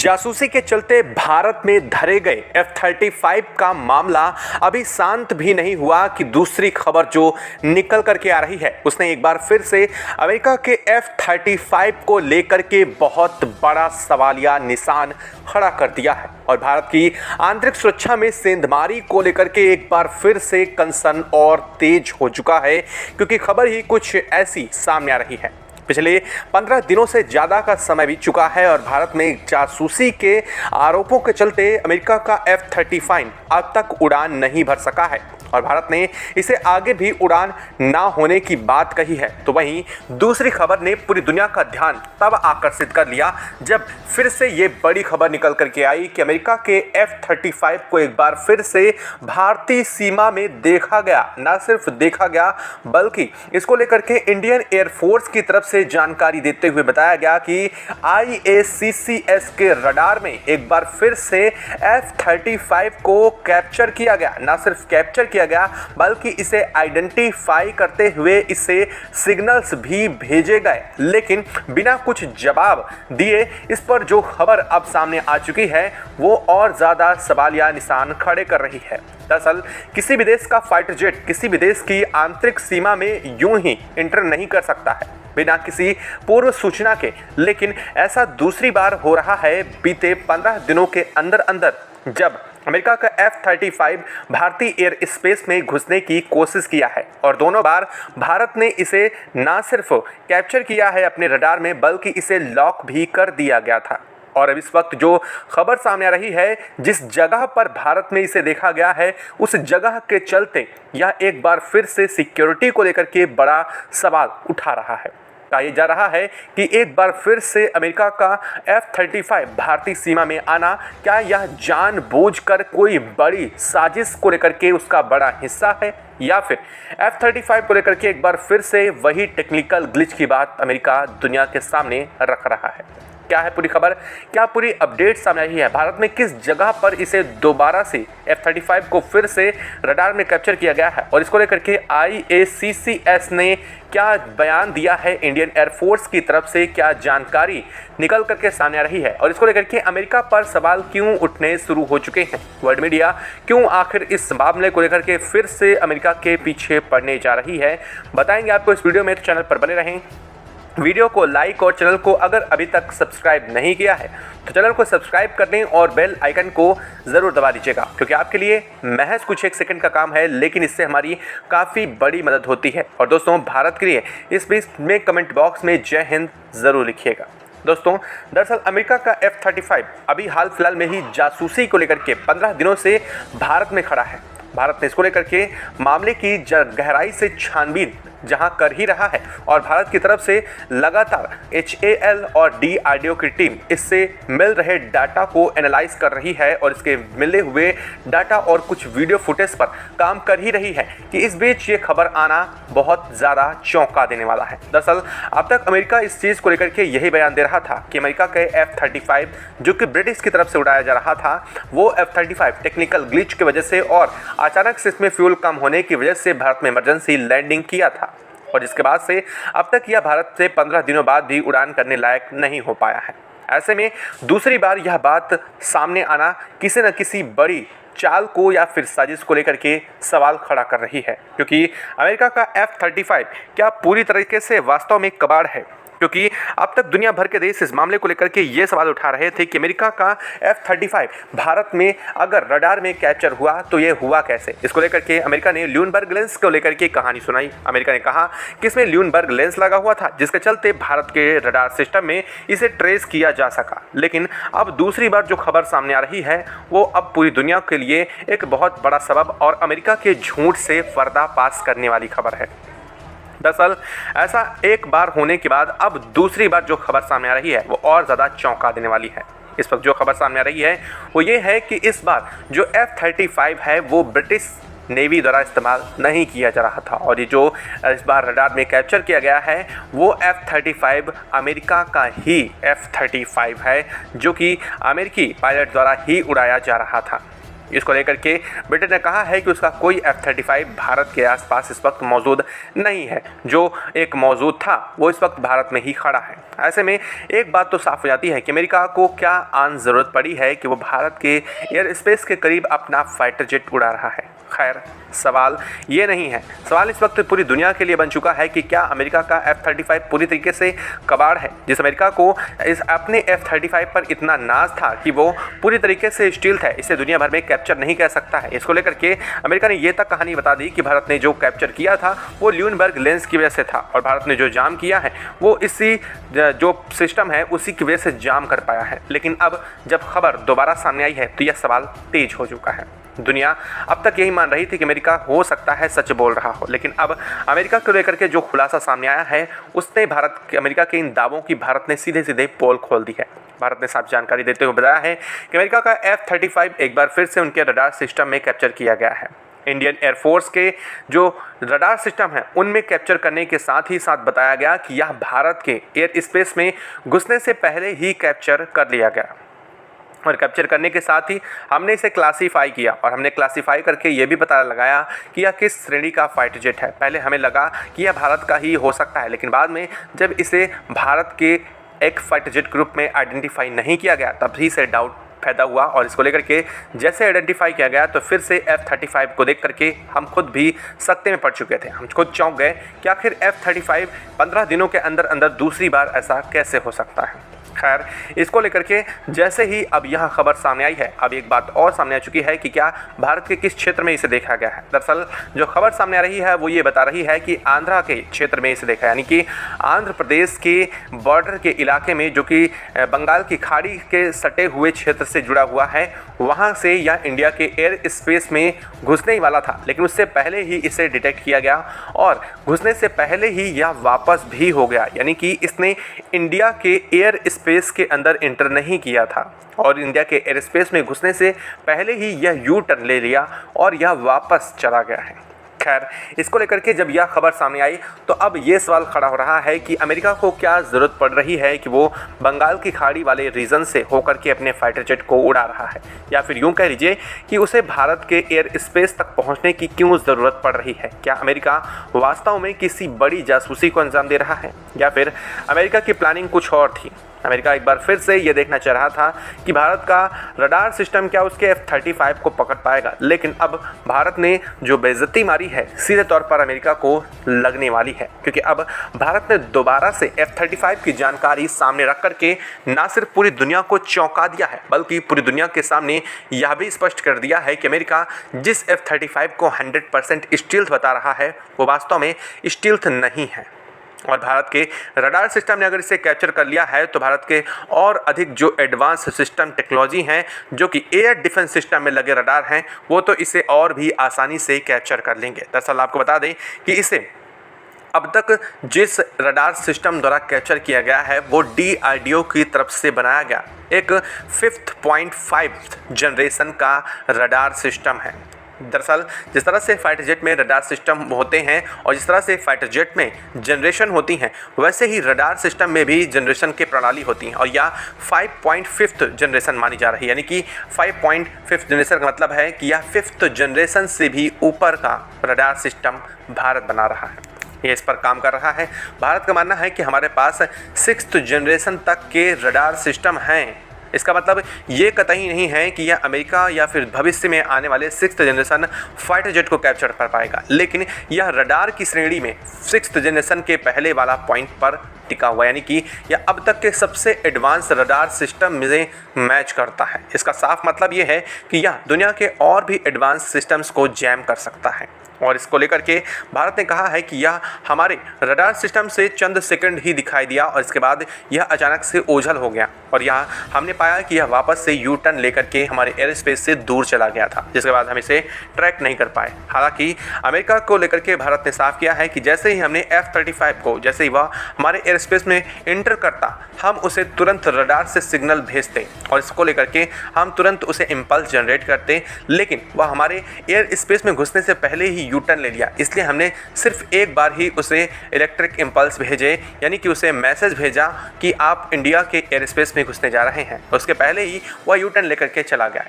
जासूसी के चलते भारत में धरे गए F-35 का मामला अभी शांत भी नहीं हुआ कि दूसरी खबर जो निकल करके आ रही है उसने एक बार फिर से अमेरिका के F-35 को लेकर के बहुत बड़ा सवालिया निशान खड़ा कर दिया है और भारत की आंतरिक सुरक्षा में सेंधमारी को लेकर के एक बार फिर से कंसर्न और तेज हो चुका है, क्योंकि खबर ही कुछ ऐसी सामने आ रही है। पिछले 15 दिनों से ज़्यादा का समय बीत चुका है और भारत में जासूसी के आरोपों के चलते अमेरिका का F-35 अब तक उड़ान नहीं भर सका है और भारत ने इसे आगे भी उड़ान ना होने की बात कही है। तो वहीं दूसरी खबर ने पूरी दुनिया का ध्यान तब आकर्षित कर लिया जब फिर से ये बड़ी खबर निकल करके आई कि अमेरिका के F-35 को एक बार फिर से भारतीय सीमा में देखा गया। ना सिर्फ देखा गया बल्कि इसको लेकर के इंडियन एयरफोर्स की तरफ से जानकारी देते हुए बताया गया कि IACCS के रडार में एक बार फिर से F-35 को कैप्चर किया गया। ना सिर्फ कैप्चर किया गया बल्कि इसे आइडेंटिफाई करते हुए इसे सिग्नल्स भी भेजे गए, लेकिन बिना कुछ जवाब दिए इस पर जो खबर अब सामने आ चुकी है वो और ज़्यादा सवालिया निशान खड़े कर रही है। दरअसल किसी भी देश का फाइटर जेट किसी भी देश की आंतरिक सीमा में यूं ही इंटर नहीं कर सकता है बिना किसी पूर्व सूचना के, लेकिन ऐसा दूसरी बार हो रहा है बीते 15 दिनों के अंदर अंदर जब अमेरिका का F-35 भारतीय एयर स्पेस में घुसने की कोशिश किया है और दोनों बार भारत ने इसे ना सिर्फ कैप्चर किया है अपने रडार में बल्कि इसे लॉक भी कर दिया गया था। और अब इस वक्त जो खबर सामने आ रही है, जिस जगह पर भारत में इसे देखा गया है उस जगह के चलते यह एक बार फिर से सिक्योरिटी को लेकर के बड़ा सवाल उठा रहा है। कहा यह जा रहा है कि एक बार फिर से अमेरिका का F-35 भारतीय सीमा में आना, क्या यह जानबूझकर कोई बड़ी साजिश को लेकर के उसका बड़ा हिस्सा है या फिर F-35 को लेकर के एक बार फिर से वही टेक्निकल ग्लिच की बात अमेरिका दुनिया के सामने रख रहा है। क्या है पूरी खबर, क्या पूरी अपडेट सामने आई है, भारत में किस जगह पर इसे दोबारा से F-35 को फिर से रडार में कैप्चर किया गया है और इसको लेकर के IACCS ने क्या बयान दिया है, इंडियन एयरफोर्स की तरफ से क्या जानकारी निकल करके सामने आ रही है और इसको लेकर के अमेरिका पर सवाल क्यों उठने शुरू हो चुके हैं। वर्ल्ड मीडिया क्यों आखिर इस मामले को लेकर के फिर से अमेरिका के पीछे पड़ने जा रही है, बताएंगे आपको इस वीडियो में। तो चैनल पर बने रहें, वीडियो को लाइक और चैनल को अगर अभी तक सब्सक्राइब नहीं किया है तो चैनल को सब्सक्राइब कर दें और बेल आइकन को ज़रूर दबा दीजिएगा, क्योंकि आपके लिए महज कुछ एक सेकंड का काम है लेकिन इससे हमारी काफ़ी बड़ी मदद होती है। और दोस्तों, भारत के लिए इस बीच में कमेंट बॉक्स में जय हिंद ज़रूर लिखिएगा। दोस्तों, दरअसल अमेरिका का F-35 अभी हाल फिलहाल में ही जासूसी को लेकर के 15 दिनों से भारत में खड़ा है। भारत ने इसको लेकर के मामले की गहराई से छानबीन जहां कर ही रहा है और भारत की तरफ से लगातार HAL और DRDO की टीम इससे मिल रहे डाटा को एनालाइज कर रही है और इसके मिले हुए डाटा और कुछ वीडियो फुटेज पर काम कर ही रही है कि इस बीच ये खबर आना बहुत ज़्यादा चौंका देने वाला है। दरअसल अब तक अमेरिका इस चीज़ को लेकर के यही बयान दे रहा था कि अमेरिका के F-35 जो कि ब्रिटिश की तरफ से उड़ाया जा रहा था वो F-35 टेक्निकल ग्लिच की वजह से और अचानक से इसमें फ्यूल कम होने की वजह से भारत में इमरजेंसी लैंडिंग किया था और जिसके बाद से अब तक यह भारत से 15 दिनों बाद भी उड़ान करने लायक नहीं हो पाया है। ऐसे में दूसरी बार यह बात सामने आना किसी न किसी बड़ी चाल को या फिर साजिश को लेकर के सवाल खड़ा कर रही है, क्योंकि अमेरिका का F-35 क्या पूरी तरीके से वास्तव में कबाड़ है। क्योंकि अब तक दुनिया भर के देश इस मामले को लेकर के ये सवाल उठा रहे थे कि अमेरिका का F-35 भारत में अगर रडार में कैप्चर हुआ तो ये हुआ कैसे। इसको लेकर के अमेरिका ने ल्यूनबर्ग लेंस को लेकर के कहानी सुनाई। अमेरिका ने कहा कि इसमें ल्यूनबर्ग लेंस लगा हुआ था जिसके चलते भारत के रडार सिस्टम में इसे ट्रेस किया जा सका। लेकिन अब दूसरी बार जो खबर सामने आ रही है वो अब पूरी दुनिया के लिए एक बहुत बड़ा सबब और अमेरिका के झूठ से पर्दाफाश करने वाली खबर है। दरअसल ऐसा एक बार होने के बाद अब दूसरी बार जो खबर सामने आ रही है वो और ज़्यादा चौंका देने वाली है। इस वक्त जो खबर सामने आ रही है वो ये है कि इस बार जो F-35 है वो ब्रिटिश नेवी द्वारा इस्तेमाल नहीं किया जा रहा था और ये जो इस बार रडार में कैप्चर किया गया है वो F-35 अमेरिका का ही F-35 है जो कि अमेरिकी पायलट द्वारा ही उड़ाया जा रहा था। इसको लेकर के ब्रिटेन ने कहा है कि उसका कोई F-35 भारत के आसपास इस वक्त मौजूद नहीं है। जो एक मौजूद था वो इस वक्त भारत में ही खड़ा है। ऐसे में एक बात तो साफ हो जाती है कि अमेरिका को क्या आन ज़रूरत पड़ी है कि वो भारत के एयर स्पेस के करीब अपना फाइटर जेट उड़ा रहा है। खैर, सवाल ये नहीं है, सवाल इस वक्त पूरी दुनिया के लिए बन चुका है कि क्या अमेरिका का F-35 पूरी तरीके से कबाड़ है। जिस अमेरिका को इस अपने F-35 पर इतना नाज था कि वो पूरी तरीके से स्टील्थ है, इसे दुनिया भर में कैप्चर नहीं कर सकता है। इसको लेकर के अमेरिका ने ये तक कहानी बता दी कि भारत ने जो कैप्चर किया था वो ल्यूनबर्ग लेंस की वजह से था और भारत ने जो जाम किया है वो इसी जो सिस्टम है उसी की वजह से जाम कर पाया है। लेकिन अब जब खबर दोबारा सामने आई है तो यह सवाल तेज हो चुका है। दुनिया अब तक यही मान रही थी कि अमेरिका हो सकता है सच बोल रहा हो, लेकिन अब अमेरिका को लेकर के जो खुलासा सामने आया है उसने अमेरिका के इन दावों की भारत ने सीधे सीधे पोल खोल दी है। भारत ने साफ जानकारी देते हुए बताया है कि अमेरिका का F-35 एक बार फिर से उनके रडार सिस्टम में कैप्चर किया गया है। इंडियन एयरफोर्स के जो रडार सिस्टम है उनमें कैप्चर करने के साथ ही साथ बताया गया कि यह भारत के एयर स्पेस में घुसने से पहले ही कैप्चर कर लिया गया और कैप्चर करने के साथ ही हमने इसे क्लासीफाई किया और हमने क्लासीफाई करके ये भी पता लगाया कि यह किस श्रेणी का फाइटर जेट है। पहले हमें लगा कि यह भारत का ही हो सकता है, लेकिन बाद में जब इसे भारत के एक फाइटर जेट ग्रुप में आइडेंटिफाई नहीं किया गया तभी से डाउट पैदा हुआ और इसको लेकर के जैसे आइडेंटिफाई किया गया तो फिर से F-35 को देख करके हम खुद भी सकते में पड़ चुके थे। हम खुद चौंक गए कि आखिर F-35 15 दिनों के अंदर अंदर दूसरी बार ऐसा कैसे हो सकता है। खैर, इसको लेकर के जैसे ही अब यह खबर सामने आई है, अब एक बात और सामने आ चुकी है कि क्या भारत के किस क्षेत्र में इसे देखा गया है। दरअसल जो खबर सामने आ रही है वो ये बता रही है कि आंध्रा के क्षेत्र में इसे देखा, यानी कि आंध्र प्रदेश के बॉर्डर के इलाके में जो कि बंगाल की खाड़ी के सटे हुए क्षेत्र से जुड़ा हुआ है, वहाँ से यह इंडिया के एयर स्पेस में घुसने ही वाला था, लेकिन उससे पहले ही इसे डिटेक्ट किया गया और घुसने से पहले ही यह वापस भी हो गया, यानी कि इसने इंडिया के एयर स्पेस के अंदर एंटर नहीं किया था और इंडिया के एयर स्पेस में घुसने से पहले ही यह यू टर्न ले लिया और यह वापस चला गया है। खैर, इसको लेकर के जब यह खबर सामने आई तो अब ये सवाल खड़ा हो रहा है कि अमेरिका को क्या ज़रूरत पड़ रही है कि वो बंगाल की खाड़ी वाले रीजन से होकर के अपने फाइटर जेट को उड़ा रहा है, या फिर यूं कह लीजिए कि उसे भारत के एयर स्पेस तक पहुंचने की क्यों ज़रूरत पड़ रही है। क्या अमेरिका वास्तव में किसी बड़ी जासूसी को अंजाम दे रहा है या फिर अमेरिका की प्लानिंग कुछ और थी। अमेरिका एक बार फिर से ये देखना चाह रहा था कि भारत का रडार सिस्टम क्या उसके F-35 को पकड़ पाएगा, लेकिन अब भारत ने जो बेइज्जती मारी है सीधे तौर पर अमेरिका को लगने वाली है, क्योंकि अब भारत ने दोबारा से F-35 की जानकारी सामने रख करके ना सिर्फ पूरी दुनिया को चौंका दिया है बल्कि पूरी दुनिया के सामने यह भी स्पष्ट कर दिया है कि अमेरिका जिस F-35 को 100% स्टील्थ बता रहा है वो वास्तव में स्टील्थ नहीं है। और भारत के रडार सिस्टम ने अगर इसे कैप्चर कर लिया है तो भारत के और अधिक जो एडवांस सिस्टम टेक्नोलॉजी हैं जो कि एयर डिफेंस सिस्टम में लगे रडार हैं वो तो इसे और भी आसानी से कैप्चर कर लेंगे। दरअसल आपको बता दें कि इसे अब तक जिस रडार सिस्टम द्वारा कैप्चर किया गया है वो DRDO की तरफ से बनाया गया एक 5th जनरेशन का रडार सिस्टम है। दरअसल जिस तरह से फाइटर जेट में रडार सिस्टम होते हैं और जिस तरह से फाइटर जेट में जनरेशन होती हैं वैसे ही रडार सिस्टम में भी जनरेशन की प्रणाली होती हैं और यह 5th जनरेशन मानी जा रही है, यानी कि 5th जनरेशन का मतलब है कि यह 5th जनरेशन से भी ऊपर का रडार सिस्टम भारत बना रहा है, ये इस पर काम कर रहा है। भारत का मानना है कि हमारे पास 6th जनरेशन तक के रडार सिस्टम हैं। इसका मतलब ये कतई नहीं है कि यह अमेरिका या फिर भविष्य में आने वाले 6th जनरेशन फाइटर जेट को कैप्चर कर पाएगा, लेकिन यह रडार की श्रेणी में 6th जनरेशन के पहले वाला पॉइंट पर टिका हुआ, यानी कि यह अब तक के सबसे एडवांस रडार सिस्टम में मैच करता है। इसका साफ मतलब ये है कि यह दुनिया के और भी एडवांस सिस्टम्स को जैम कर सकता है और इसको लेकर के भारत ने कहा है कि यह हमारे रडार सिस्टम से चंद सेकंड ही दिखाई दिया और इसके बाद यह अचानक से ओझल हो गया और यह हमने पाया कि यह वापस से यू टर्न लेकर के हमारे एयर स्पेस से दूर चला गया था, जिसके बाद हम इसे ट्रैक नहीं कर पाए। हालांकि अमेरिका को लेकर के भारत ने साफ किया है कि जैसे ही हमने F-35 को जैसे ही वह हमारे एयर स्पेस में एंटर करता हम उसे तुरंत रडार से सिग्नल भेजते और इसको लेकर के हम तुरंत उसे इम्पल्स जनरेट करते, लेकिन वह हमारे एयर स्पेस में घुसने से पहले ही यू टर्न ले लिया। इसलिए हमने सिर्फ एक बार ही उसे इलेक्ट्रिक इम्पल्स भेजे, यानी कि उसे मैसेज भेजा कि आप इंडिया के एयर स्पेस में में घुसने जा रहे हैं। उसके पहले ही वह यू टर्न लेकर के चला गया।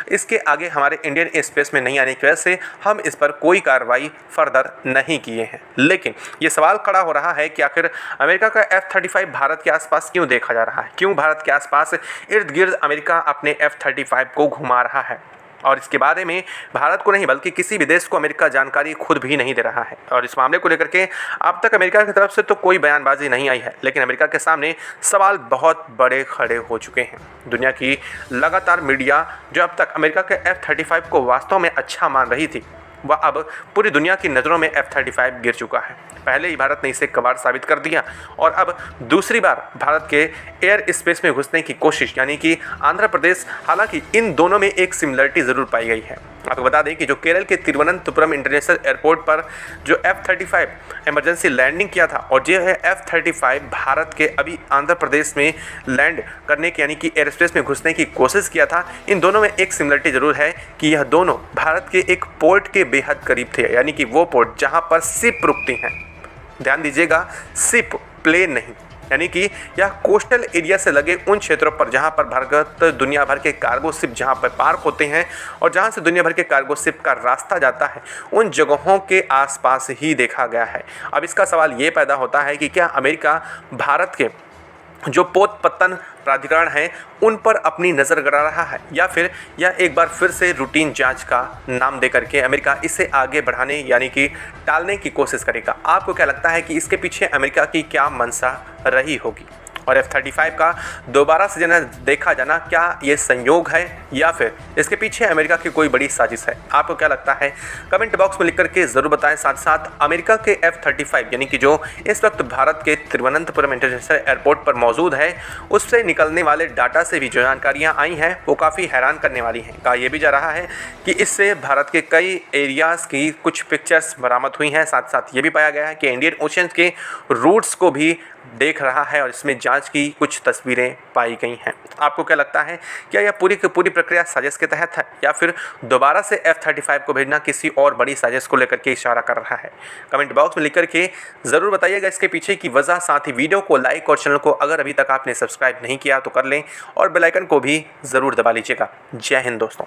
इसके आगे हमारे इंडियन स्पेस में नहीं आने की वजह से हम इस पर कोई कार्रवाई फर्दर नहीं किए हैं। लेकिन ये सवाल खड़ा हो रहा है कि आखिर अमेरिका का F-35 भारत के आसपास क्यों देखा जा रहा है, क्यों भारत के आसपास इर्द गिर्द अमेरिका अपने F-35 को घुमा रहा है, और इसके बारे में भारत को नहीं बल्कि किसी भी देश को अमेरिका जानकारी खुद भी नहीं दे रहा है। और इस मामले को लेकर के अब तक अमेरिका की तरफ से तो कोई बयानबाजी नहीं आई है, लेकिन अमेरिका के सामने सवाल बहुत बड़े खड़े हो चुके हैं। दुनिया की लगातार मीडिया जो अब तक अमेरिका के F-35 को वास्तव में अच्छा मान रही थी, वह अब पूरी दुनिया की नज़रों में F-35 गिर चुका है। पहले ही भारत ने इसे कबाड़ साबित कर दिया और अब दूसरी बार भारत के एयर स्पेस में घुसने की कोशिश, यानी कि आंध्र प्रदेश। हालांकि इन दोनों में एक सिमिलरिटी ज़रूर पाई गई है। आपको बता दें कि जो केरल के तिरुवनंतपुरम इंटरनेशनल एयरपोर्ट पर जो F-35 इमरजेंसी लैंडिंग किया था, और जो है F-35 भारत के अभी आंध्र प्रदेश में लैंड करने की, यानी कि एयर स्पेस में घुसने की कोशिश किया था, इन दोनों में एक सिमिलरिटी ज़रूर है कि यह दोनों भारत के एक पोर्ट के बेहद करीब थे, यानी कि वो पोर्ट जहाँ पर शिप रुकती हैं। ध्यान दीजिएगा, शिप, प्लेन नहीं, यानी कि यह कोस्टल एरिया से लगे उन क्षेत्रों पर जहां पर भारत दुनिया भर के कार्गो शिप जहां पर पार्क होते हैं और जहां से दुनिया भर के कार्गो शिप का रास्ता जाता है, उन जगहों के आसपास ही देखा गया है। अब इसका सवाल ये पैदा होता है कि क्या अमेरिका भारत के जो पोत पत्तन प्राधिकरण हैं उन पर अपनी नज़र गड़ा रहा है, या फिर यह एक बार फिर से रूटीन जांच का नाम दे करके अमेरिका इसे आगे बढ़ाने यानी कि टालने की कोशिश करेगा। आपको क्या लगता है कि इसके पीछे अमेरिका की क्या मंशा रही होगी? और F-35 का दोबारा से देखा जाना, क्या ये संयोग है या फिर इसके पीछे अमेरिका की कोई बड़ी साजिश है? आपको क्या लगता है? कमेंट बॉक्स में लिख करके ज़रूर बताएं। साथ साथ अमेरिका के F-35 यानी कि जो इस वक्त भारत के तिरुवनंतपुरम इंटरनेशनल एयरपोर्ट पर मौजूद है, उससे निकलने वाले डाटा से भी जो जानकारियाँ आई हैं वो काफ़ी हैरान करने वाली हैं। कहा यह भी जा रहा है कि इससे भारत के कई एरियाज़ की कुछ पिक्चर्स बरामद हुई हैं। साथ साथ ये भी पाया गया है कि इंडियन ओशन के रूट्स को भी देख रहा है और इसमें जांच की कुछ तस्वीरें पाई गई हैं। आपको क्या लगता है, क्या यह पूरी की पूरी प्रक्रिया साजिश के तहत है या फिर दोबारा से F-35 को भेजना किसी और बड़ी साजिश को लेकर के इशारा कर रहा है? कमेंट बॉक्स में लिख करके ज़रूर बताइएगा इसके पीछे की वजह। साथ ही वीडियो को लाइक और चैनल को अगर अभी तक आपने सब्सक्राइब नहीं किया तो कर लें और बेल आइकन को भी ज़रूर दबा लीजिएगा। जय हिंद दोस्तों।